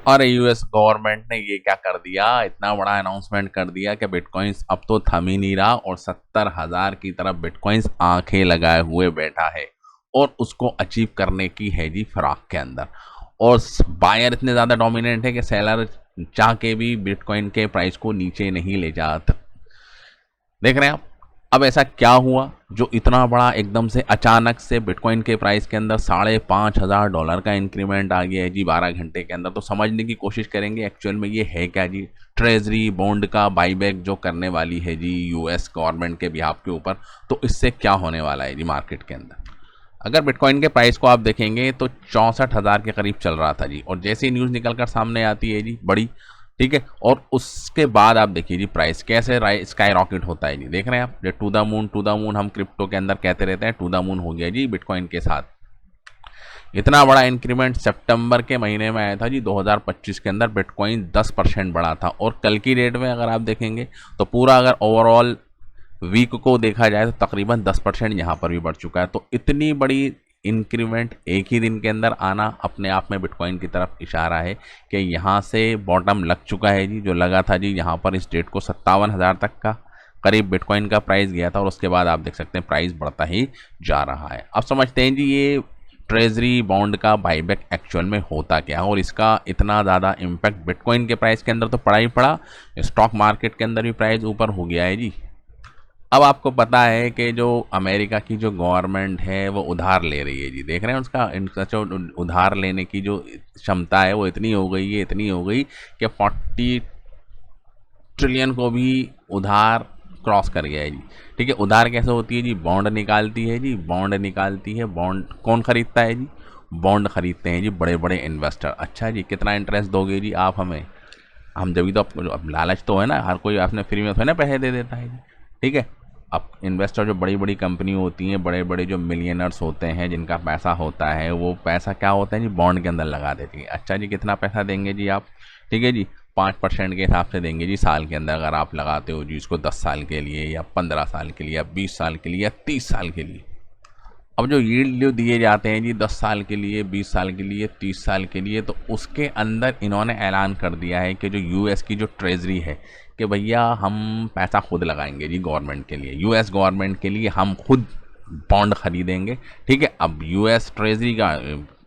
और US government ने ये क्या कर दिया, इतना बड़ा अनाउंसमेंट कर दिया कि बिटकॉइंस अब तो थम ही नहीं रहा और 70,000 की तरफ बिटकॉइंस आंखें लगाए हुए बैठा है और उसको अचीव करने की है जी फिराक के अंदर। और बायर इतने ज़्यादा डोमिनेंट है कि सेलर चाह के भी बिटकॉइन के प्राइस को नीचे नहीं ले जाता। देख रहे हैं आप। अब ऐसा क्या हुआ जो इतना बड़ा एकदम से अचानक से बिटकॉइन के प्राइस के अंदर $5,500 का इंक्रीमेंट आ गया है जी 12 घंटे के अंदर। तो समझने की कोशिश करेंगे एक्चुअल में ये है क्या जी। ट्रेजरी बॉन्ड का बाईबैक जो करने वाली है जी यूएस गवर्नमेंट के बिहाफ के ऊपर, तो इससे क्या होने वाला है जी मार्केट के अंदर। अगर बिटकॉइन के प्राइस को आप देखेंगे तो 64,000 के करीब चल रहा था जी, और जैसे ही न्यूज़ निकल कर सामने आती है जी बड़ी, ठीक है, और उसके बाद आप देखिए जी प्राइस कैसे स्काई रॉकेट होता है जी। देख रहे हैं आप, टू द मून हम क्रिप्टो के अंदर कहते रहते हैं, टू द मून हो गया जी बिटकॉइन के साथ। इतना बड़ा इंक्रीमेंट सितंबर के महीने में आया था जी 2025 के अंदर। बिटकॉइन 10% बढ़ा था, और कल की डेट में अगर आप देखेंगे तो पूरा अगर ओवरऑल वीक को देखा जाए तो तकरीबन 10% यहाँ पर भी बढ़ चुका है। तो इतनी बड़ी इंक्रीमेंट एक ही दिन के अंदर आना अपने आप में बिटकॉइन की तरफ इशारा है कि यहाँ से बॉटम लग चुका है जी। जो लगा था जी यहाँ पर इस डेट को 57,000 तक का करीब बिटकॉइन का प्राइस गया था, और उसके बाद आप देख सकते हैं प्राइस बढ़ता ही जा रहा है। अब समझते हैं जी ये ट्रेजरी बॉन्ड का बाईबैक एक्चुअल में होता क्या है, और इसका इतना ज़्यादा इम्पैक्ट बिटकॉइन के प्राइस के अंदर तो पड़ा ही पड़ा, स्टॉक मार्केट के अंदर भी प्राइस ऊपर हो गया है जी। अब आपको पता है कि जो अमेरिका की जो गवर्नमेंट है वो उधार ले रही है जी। देख रहे हैं उसका इनका जो उधार लेने की जो क्षमता है वो इतनी हो गई है, इतनी हो गई कि 40 ट्रिलियन को भी उधार क्रॉस कर गया है जी। ठीक है, उधार कैसे होती है जी, बॉन्ड निकालती है जी, बॉन्ड निकालती है। बॉन्ड कौन खरीदता है जी, बॉन्ड खरीदते हैं जी बड़े बड़े इन्वेस्टर। अच्छा जी, कितना इंटरेस्ट दोगे जी आप हमें, हम जब भी तो अब लालच तो है ना, हर कोई आपने फ्री में तो है ना पैसे दे देता है जी। ठीक है, अब इन्वेस्टर जो बड़ी बड़ी कंपनी होती हैं, बड़े बड़े जो मिलियनर्स होते हैं जिनका पैसा होता है, वो पैसा क्या होता है जी, बॉन्ड के अंदर लगा देती है। अच्छा जी, कितना पैसा देंगे जी आप, ठीक है जी, 5% के हिसाब से देंगे जी साल के अंदर। अगर आप लगाते हो जी इसको 10 साल के लिए या 15 साल के लिए या 20 साल के लिए या 30 साल के लिए। अब जो यील्ड जो दिए जाते हैं जी 10 साल के लिए, 20 साल के लिए, 30 साल के लिए, तो उसके अंदर इन्होंने ऐलान कर दिया है कि जो यूएस की जो ट्रेजरी है कि भैया हम पैसा खुद लगाएंगे जी गवर्नमेंट के लिए, यूएस गवर्नमेंट के लिए हम खुद बॉन्ड खरीदेंगे। ठीक है, अब यूएस ट्रेजरी का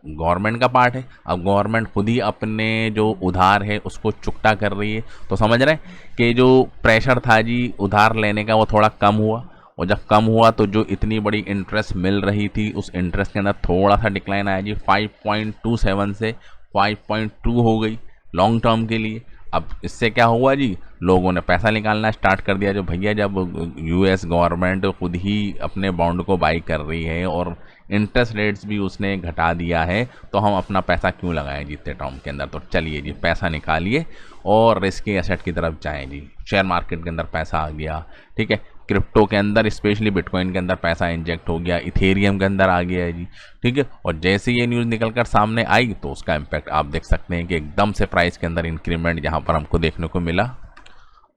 गवर्नमेंट का पार्ट है, अब गवर्नमेंट खुद ही अपने जो उधार है उसको चुकता कर रही है। तो समझ रहे हैं कि जो प्रेशर था जी उधार लेने का वो थोड़ा कम हुआ, और जब कम हुआ तो जो इतनी बड़ी इंटरेस्ट मिल रही थी उस इंटरेस्ट के अंदर थोड़ा सा डिक्लाइन आया जी, 5.27 से 5.2 हो गई लॉन्ग टर्म के लिए। अब इससे क्या हुआ जी, लोगों ने पैसा निकालना स्टार्ट कर दिया। जो भैया जब यूएस गवर्नमेंट खुद ही अपने बॉन्ड को बाई कर रही है और इंटरेस्ट रेट्स भी उसने घटा दिया है, तो हम अपना पैसा क्यों लगाएं जी इतने टर्म के अंदर। तो चलिए जी पैसा निकालिए और रिस्की एसेट की तरफ जाएं जी। शेयर मार्केट के अंदर पैसा आ गया, ठीक है, क्रिप्टो के अंदर स्पेशली बिटकॉइन के अंदर पैसा इंजेक्ट हो गया, इथेरियम के अंदर आ गया है जी। ठीक है, और जैसे ये न्यूज़ निकल कर सामने आई तो उसका इम्पैक्ट आप देख सकते हैं कि एकदम से प्राइस के अंदर इंक्रीमेंट यहाँ पर हमको देखने को मिला।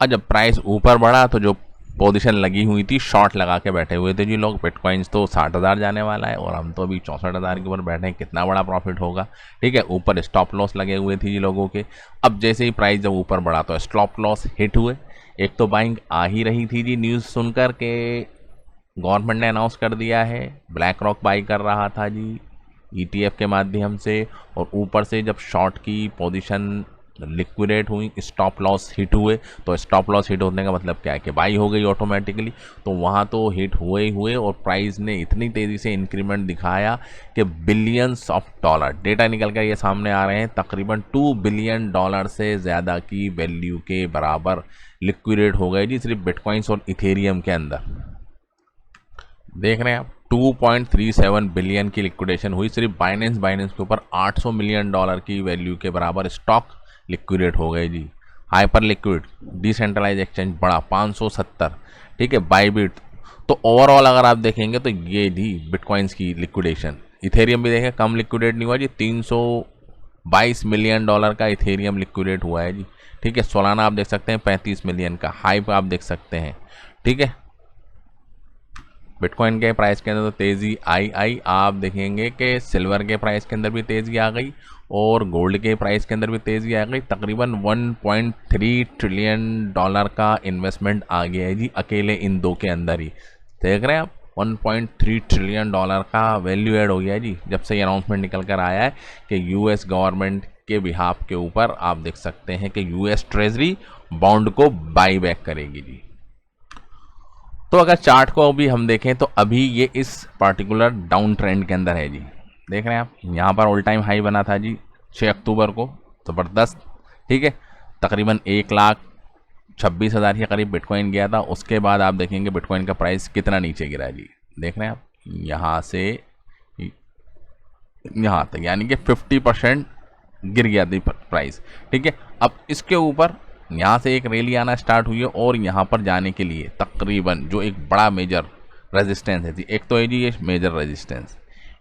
और जब प्राइस ऊपर बढ़ा तो जो पोजीशन लगी हुई थी, शॉर्ट लगा के बैठे हुए थे जी लोग, बिटकॉइंस तो 60,000 जाने वाला है और हम तो अभी 64,000 के ऊपर बैठे हैं, कितना बड़ा प्रॉफिट होगा। ठीक है, ऊपर स्टॉप लॉस लगे हुए थे जी लोगों के। अब जैसे ही प्राइस जब ऊपर बढ़ा तो स्टॉप लॉस हिट हुए। एक तो बाइंग आ ही रही थी जी न्यूज़ सुनकर के गवर्नमेंट ने अनाउंस कर दिया है, ब्लैक रॉक बाई कर रहा था जी ईटीएफ के माध्यम से, और ऊपर से जब शॉर्ट की पोजीशन लिक्विडेट हुई, स्टॉप लॉस हिट हुए। तो स्टॉप लॉस हिट होने का मतलब क्या है कि बाई हो गई ऑटोमेटिकली, तो वहाँ तो हिट हुए ही हुए, और प्राइस ने इतनी तेज़ी से इंक्रीमेंट दिखाया कि बिलियंस ऑफ डॉलर डेटा निकल कर ये सामने आ रहे हैं, तकरीबन $2 बिलियन से ज़्यादा की वैल्यू के बराबर लिक्विडेट हो गए जी सिर्फ बिटकॉइंस और इथेरियम के अंदर। देख रहे हैं आप, 2.37 बिलियन की लिक्विडेशन हुई सिर्फ बाइनेंस के ऊपर। $800 मिलियन की वैल्यू के बराबर स्टॉक लिक्विडेट हो गए जी। हाइपर लिक्विड डिसेंट्रलाइज एक्सचेंज बड़ा 570। ठीक है, बाइबिट। तो ओवरऑल अगर आप देखेंगे तो ये थी बिटकॉइंस की लिक्विडेशन। इथेरियम भी देखें कम लिक्विडेट नहीं हुआ जी, $322 मिलियन का इथेरियम लिक्विडेट हुआ है जी। ठीक है, सोलाना आप देख सकते हैं 35 मिलियन का, हाई आप देख सकते हैं। ठीक है, बिटकॉइन के प्राइस के अंदर तो तेज़ी आई आप देखेंगे कि सिल्वर के प्राइस के अंदर भी तेज़ी आ गई और गोल्ड के प्राइस के अंदर भी तेज़ी आ गई। तकरीबन 1.3 ट्रिलियन डॉलर का इन्वेस्टमेंट आ गया है जी अकेले इन दो के अंदर ही। देख रहे हैं आप, 1.3 ट्रिलियन डॉलर का वैल्यू ऐड हो गया है जी जब से ये अनाउंसमेंट निकल कर आया है कि यूएस गवर्नमेंट के बिहाफ के ऊपर आप देख सकते हैं कि यूएस ट्रेजरी बॉन्ड को बाई बैक करेगी जी। तो अगर चार्ट को भी हम देखें तो अभी ये इस पर्टिकुलर डाउन ट्रेंड के अंदर है जी। देख रहे हैं आप, यहाँ पर ऑल टाइम हाई बना था जी 6 अक्टूबर को, ज़बरदस्त, ठीक है। तकरीबन 1,26,000 के करीब बिटकॉइन गया था। उसके बाद आप देखेंगे बिटकॉइन का प्राइस कितना नीचे गिरा है जी। देख रहे हैं आप, यहाँ से यहाँ तक, यानी कि 50% गिर गया थी प्राइस, ठीक है। अब इसके ऊपर यहाँ से एक रैली आना स्टार्ट हुई है और यहाँ पर जाने के लिए तकरीबन जो एक बड़ा मेजर रेजिस्टेंस है जी, एक तो है जी ये मेजर रेजिस्टेंस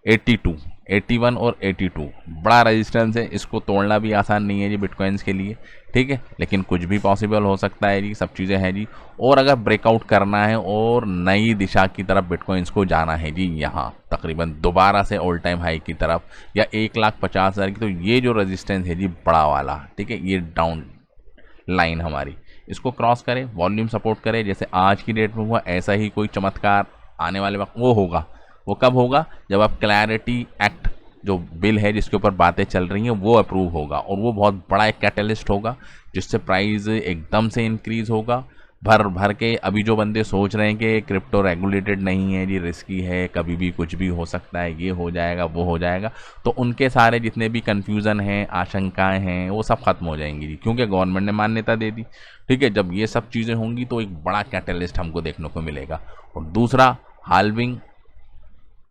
82, 81 और 82 बड़ा रेजिस्टेंस है। इसको तोड़ना भी आसान नहीं है जी बिटकॉइंस के लिए, ठीक है, लेकिन कुछ भी पॉसिबल हो सकता है जी, सब चीज़ें हैं जी। और अगर ब्रेकआउट करना है और नई दिशा की तरफ बिटकॉइंस को जाना है जी, यहाँ तकरीबन दोबारा से ऑल टाइम हाई की तरफ या 1,50,000 की, तो ये जो रेजिस्टेंस है जी बड़ा वाला, ठीक है, ये डाउन लाइन हमारी, इसको क्रॉस करे, वॉल्यूम सपोर्ट करे, जैसे आज की डेट में हुआ, ऐसा ही कोई चमत्कार आने वाले वक्त वो होगा। वो कब होगा? जब आप क्लैरिटी एक्ट जो बिल है जिसके ऊपर बातें चल रही हैं वो अप्रूव होगा और वो बहुत बड़ा एक कैटलिस्ट होगा जिससे प्राइस एकदम से इंक्रीज होगा भर भर के। अभी जो बंदे सोच रहे हैं कि क्रिप्टो रेगुलेटेड नहीं है जी, रिस्की है, कभी भी कुछ भी हो सकता है, ये हो जाएगा वो हो जाएगा, तो उनके सारे जितने भी कन्फ्यूज़न हैं, आशंकाएं हैं, वो सब खत्म हो जाएंगी जी, क्योंकि गवर्नमेंट ने मान्यता दे दी, ठीक है। जब ये सब चीज़ें होंगी तो एक बड़ा कैटलिस्ट हमको देखने को मिलेगा। और दूसरा, हाल्विंग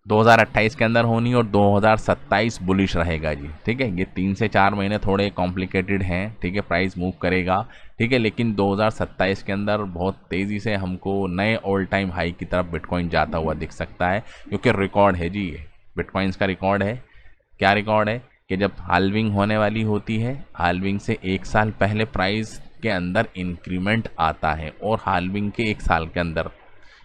2028 के अंदर होनी और 2027 बुलिश रहेगा जी, ठीक है। ये 3 से 4 महीने थोड़े कॉम्प्लिकेटेड हैं, ठीक है, प्राइस मूव करेगा, ठीक है, लेकिन 2027 के अंदर बहुत तेज़ी से हमको नए ऑल टाइम हाई की तरफ बिटकॉइन जाता हुआ दिख सकता है, क्योंकि रिकॉर्ड है जी, ये बिटकॉइंस का रिकॉर्ड है। क्या रिकॉर्ड है कि जब हाल्विंग होने वाली होती है, हाल्विंग से 1 साल पहले प्राइस के अंदर इंक्रीमेंट आता है और हाल्विंग के 1 साल के अंदर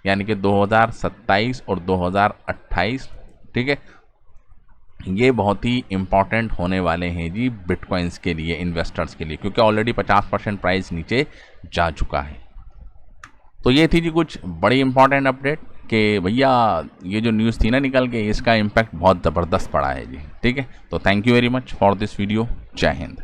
यानी कि 2027 और 2028, ठीक है, ये बहुत ही इम्पॉर्टेंट होने वाले हैं जी बिटकॉइंस के लिए, इन्वेस्टर्स के लिए, क्योंकि ऑलरेडी 50% प्राइस नीचे जा चुका है। तो ये थी जी कुछ बड़ी इंपॉर्टेंट अपडेट कि भैया ये जो न्यूज़ थी ना निकल के, इसका इम्पैक्ट बहुत ज़बरदस्त पड़ा है जी, ठीक है। तो thank you very much for this video. जय हिंद।